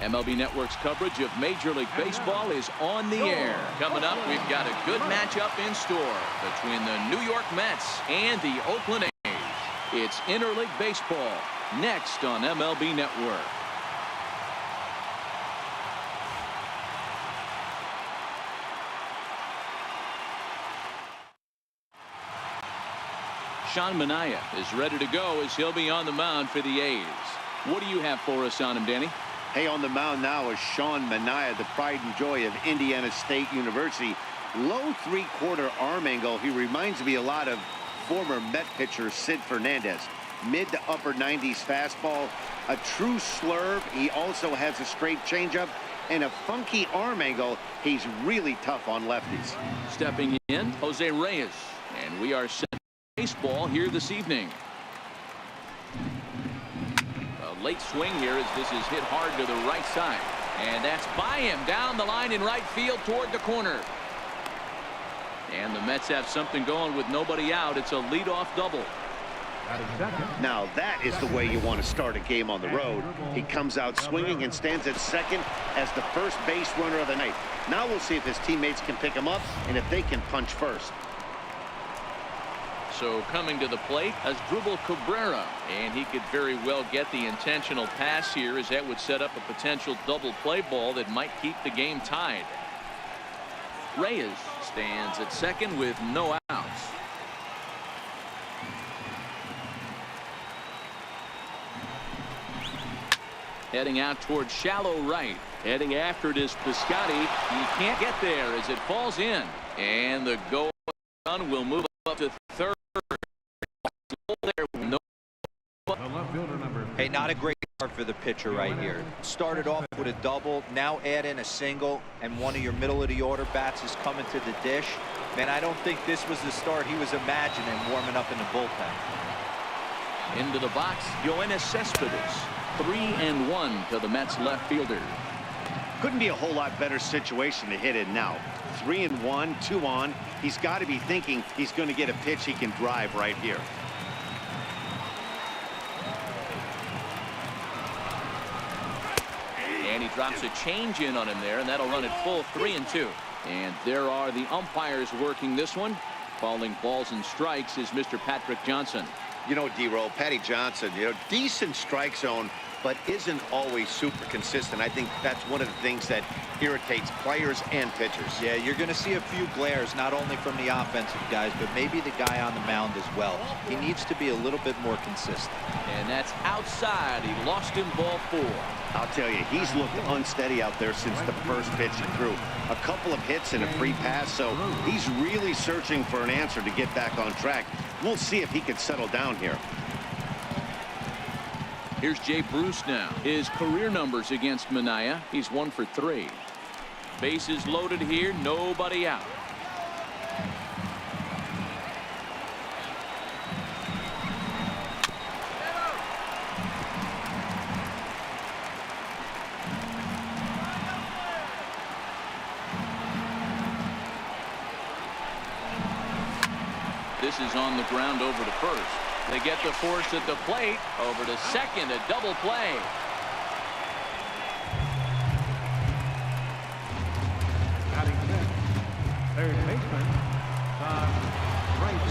MLB Network's coverage of Major League Baseball is on the air. Coming up, we've got a good matchup in store between the New York Mets and the Oakland A's. It's Interleague Baseball next on MLB Network. Sean Manaea is ready to go as he'll be on the mound for the A's. What do you have for us on him, Danny? Hey, on the mound now is Sean Manaea, the pride and joy of Indiana State University. Low three-quarter arm angle. He reminds me a lot of former Met pitcher Sid Fernandez. Mid to upper 90s fastball, a true slurve. He also has a straight changeup and a funky arm angle. He's really tough on lefties. Stepping in, Jose Reyes, and we are set baseball here this evening. A late swing here as this is hit hard to the right side, and that's by him down the line in right field toward the corner. And the Mets have something going with nobody out. It's a leadoff double. Now that is the way you want to start a game on the road. He comes out swinging and stands at second as the first base runner of the night. Now we'll see if his teammates can pick him up and if they can punch first. So coming to the plate, Asdrubal Cabrera, and he could very well get the intentional pass here, as that would set up a potential double play ball that might keep the game tied. Reyes stands at second with no outs. Heading out towards shallow right. Heading after it is Piscotty. He can't get there as it falls in. And the go run will move up to third. Hey, not a great start for the pitcher right here. Started off with a double, now add in a single, and one of your middle of the order bats is coming to the dish. Man, I don't think this was the start he was imagining warming up in the bullpen. Into the box, Yoenis Cespedes. 3-1 to the Mets left fielder. Couldn't be a whole lot better situation to hit in now. 3-1, 2 on. He's got to be thinking he's going to get a pitch he can drive right here. And he drops a change in on him there, and that'll run it full 3-2. And there are the umpires working this one. Calling balls and strikes is Mr. Patrick Johnson. You know, D-Roll, Patty Johnson, decent strike zone, but isn't always super consistent. I think that's one of the things that irritates players and pitchers. Yeah, you're going to see a few glares, not only from the offensive guys, but maybe the guy on the mound as well. He needs to be a little bit more consistent. And that's outside. He lost him ball 4. I'll tell you, he's looked unsteady out there since the first pitch he threw. A couple of hits and a free pass, so he's really searching for an answer to get back on track. We'll see if he can settle down here. Here's Jay Bruce now. His career numbers against Manaea. He's 1 for 3. Bases loaded here. Nobody out. This is on the ground over to first. They get the force at the plate. Over to second, a double play. Third baseman,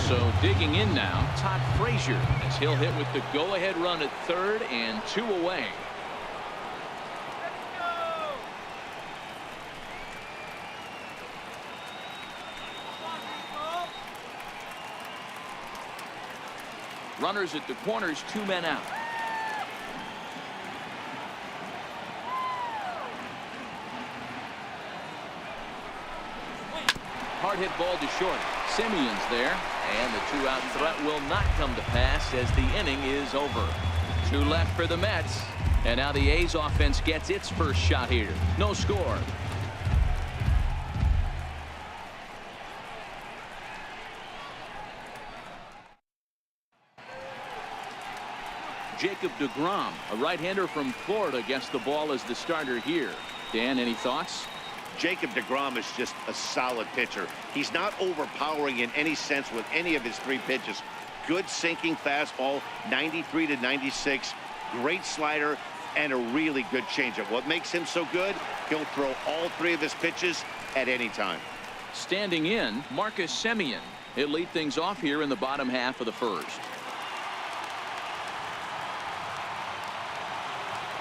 so digging in now, Todd Frazier, as he'll hit with the go-ahead run at third and 2 away. Runners at the corners, 2 men out. Hard hit ball to short. Simeon's there, and the 2-out threat will not come to pass as the inning is over. 2 left for the Mets, and now the A's offense gets its first shot here. No score. Jacob deGrom, a right-hander from Florida, gets the ball as the starter here. Dan, any thoughts? Jacob deGrom is just a solid pitcher. He's not overpowering in any sense with any of his 3 pitches. Good sinking fastball, 93 to 96. Great slider, and a really good changeup. What makes him so good? He'll throw all three of his pitches at any time. Standing in, Marcus Semien. He'll lead things off here in the bottom half of the first.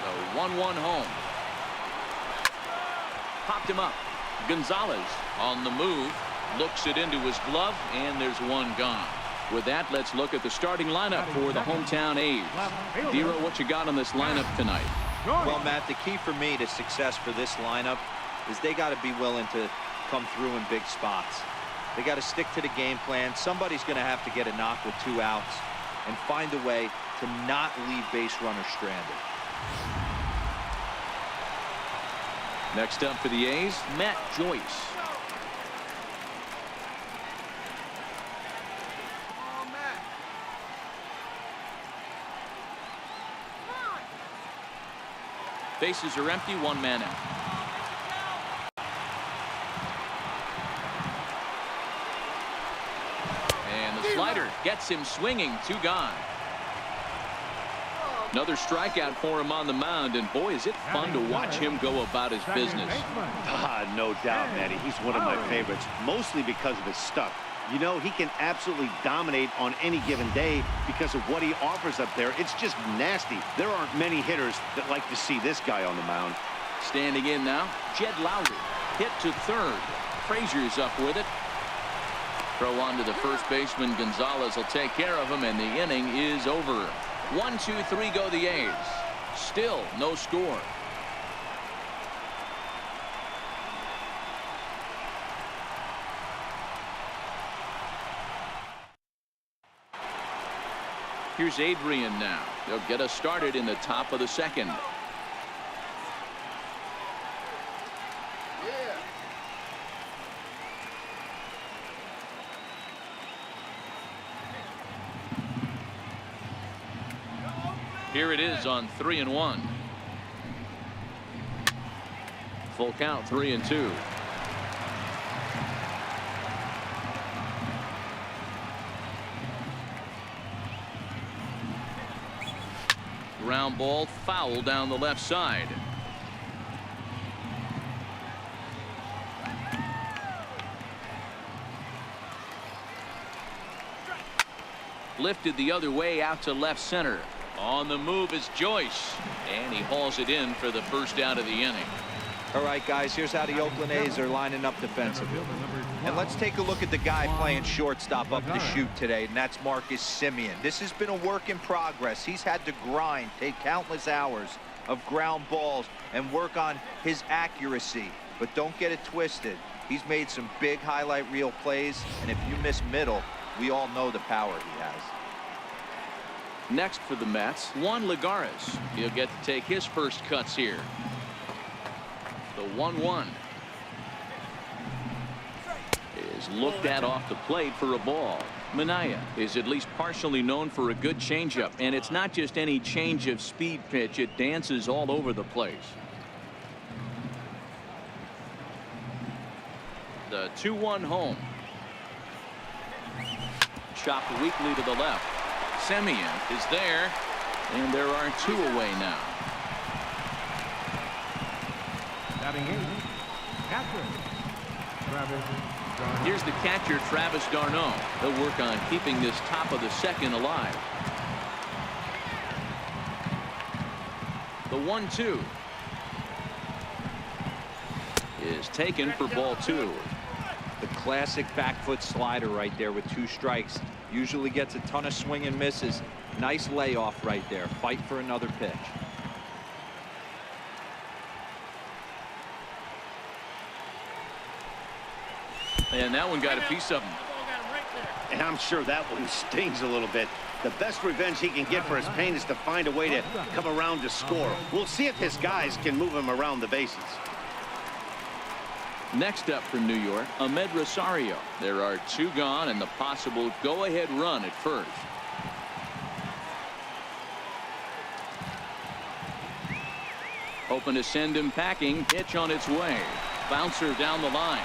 The 1-1 home. Popped him up. Gonzalez on the move. Looks it into his glove, and there's one gone. With that, let's look at the starting lineup for the hometown A's. Dero, what you got on this lineup tonight? Well, Matt, the key for me to success for this lineup is they got to be willing to come through in big spots. They got to stick to the game plan. Somebody's going to have to get a knock with 2 outs and find a way to not leave base runners stranded. Next up for the A's, Matt Joyce. Bases are empty, 1 man out. And the slider gets him swinging, 2 gone. Another strikeout for him on the mound, and boy, is it fun to watch him go about his business. No doubt, Matty. He's one of my favorites, mostly because of his stuff. You know, he can absolutely dominate on any given day because of what he offers up there. It's just nasty. There aren't many hitters that like to see this guy on the mound. Standing in now, Jed Lowry. Hit to third. Frazier's up with it. Throw on to the first baseman. Gonzalez will take care of him, and the inning is over. 1, 2, 3 go the A's. Still no score. Here's Adrian now. They'll get us started in the top of the second. Here it is on 3-1. Full count, 3-2. Ground ball, foul down the left side. Lifted the other way out to left center. On the move is Joyce, and he hauls it in for the first out of the inning. All right, guys, here's how the Oakland A's are lining up defensively. And let's take a look at the guy playing shortstop up the chute today, and that's Marcus Semien. This has been a work in progress. He's had to grind, take countless hours of ground balls, and work on his accuracy. But don't get it twisted. He's made some big highlight reel plays, and if you miss middle, we all know the power he has. Next for the Mets, Juan Lagares. He'll get to take his first cuts here. The 1-1 is looked at off the plate for a ball. Minaya is at least partially known for a good changeup, and it's not just any change of speed pitch. It dances all over the place. The 2-1 home. Chopped weakly to the left. Semien is there, and there are 2 away now. Here's the catcher, Travis d'Arnaud. He'll work on keeping this top of the second alive. The 1-2 is taken for ball 2. The classic back foot slider right there with 2 strikes. Usually gets a ton of swing and misses. Nice layoff right there. Fight for another pitch. And that one got a piece of him. And I'm sure that one stings a little bit. The best revenge he can get for his pain is to find a way to come around to score. We'll see if his guys can move him around the bases. Next up from New York, Ahmed Rosario. There are 2 gone and the possible go-ahead run at first. Hoping to send him packing. Pitch on its way. Bouncer down the line.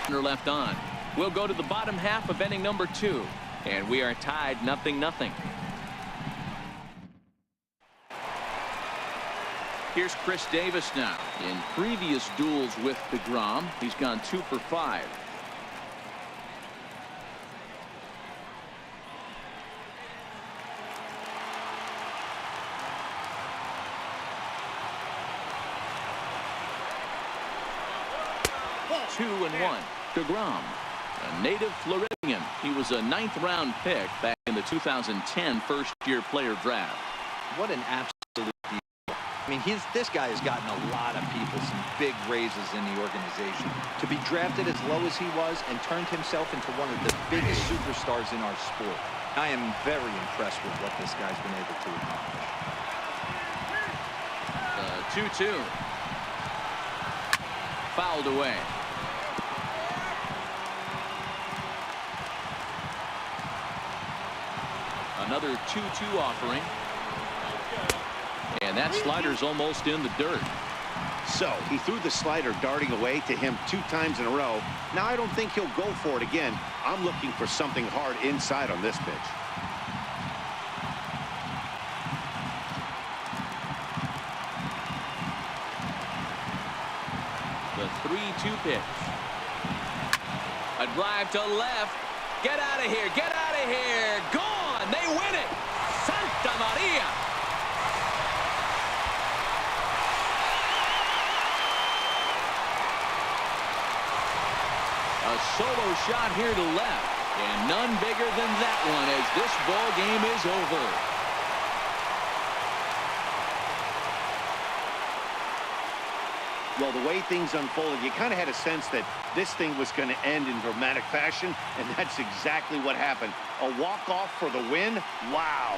Left on. We'll go to the bottom half of inning number 2, and we are tied 0-0. Here's Chris Davis now. In previous duels with DeGrom, he's gone 2 for 5. Two and 1. DeGrom, a native Floridian. He was a 9th-round pick back in the 2010 first-year player draft. What an absolute deal. I mean, this guy has gotten a lot of people some big raises in the organization. To be drafted as low as he was and turned himself into one of the biggest superstars in our sport. I am very impressed with what this guy's been able to accomplish. 2-2. Fouled away. Another 2-2 offering. And that slider's almost in the dirt. So he threw the slider darting away to him 2 times in a row. Now I don't think he'll go for it again. I'm looking for something hard inside on this pitch. The 3-2 pitch. A drive to left. Get out of here. Get out of here. Gone. They win it. Santa Maria. A solo shot here to left. And none bigger than that one as this ball game is over. Well, the way things unfolded, you kind of had a sense that this thing was going to end in dramatic fashion, and that's exactly what happened. A walk-off for the win? Wow.